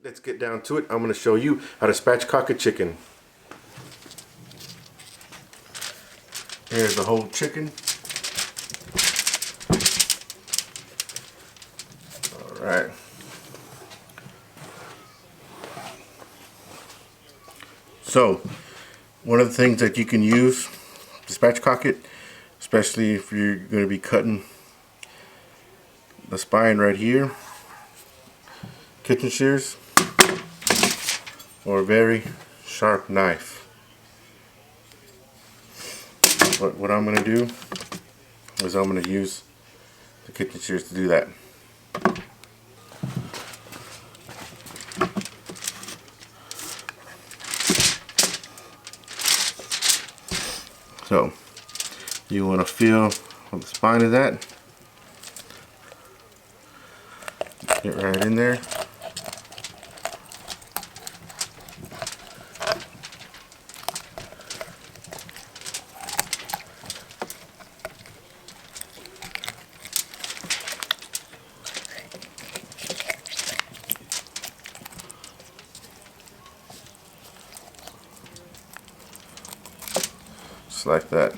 let's get down to it. I'm going to show you how to spatchcock a chicken. Here's the whole chicken. Alright. So, one of the things that you can use to spatchcock it, especially if you're going to be cutting the spine right here, kitchen shears or a very sharp knife. But what I'm going to do is I'm going to use the kitchen shears to do that. So you want to feel where the spine is at. Get right in there. Just like that.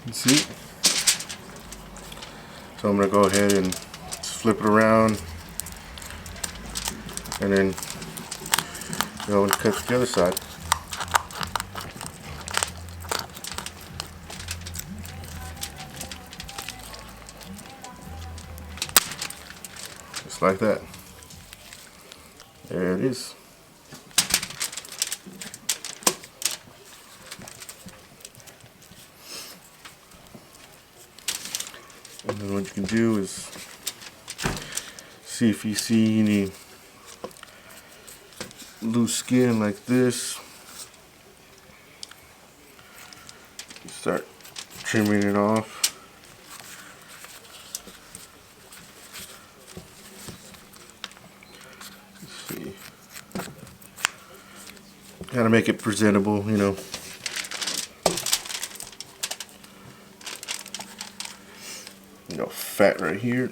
You see? So I'm going to go ahead and flip it around, and then go and cut the other side. Just like that. There it is. And then what you can do is see if you see any loose skin like this. You start trimming it off. Let's see. Gotta make it presentable, you know. You know, fat right here.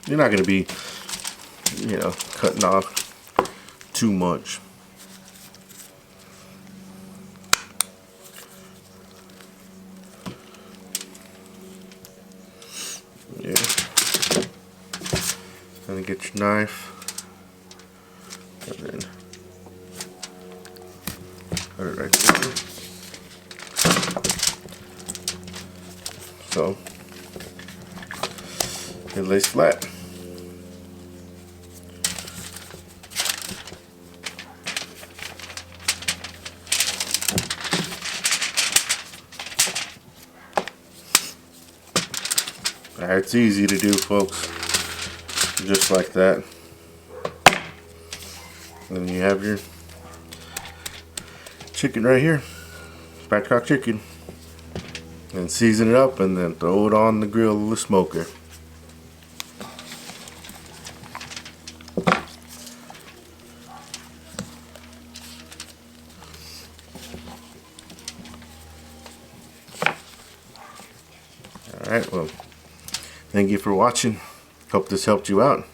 You're not going to be, you know, cutting off too much. Yeah. Then get your knife, and then put it right there. So it lays flat. It's easy to do, folks. Just like that. And then you have your chicken right here. Spatchcock chicken. And season it up and then throw it on the grill of the smoker. Alright, well, thank you for watching. Hope this helped you out.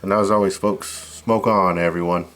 And as always, folks, smoke on, everyone.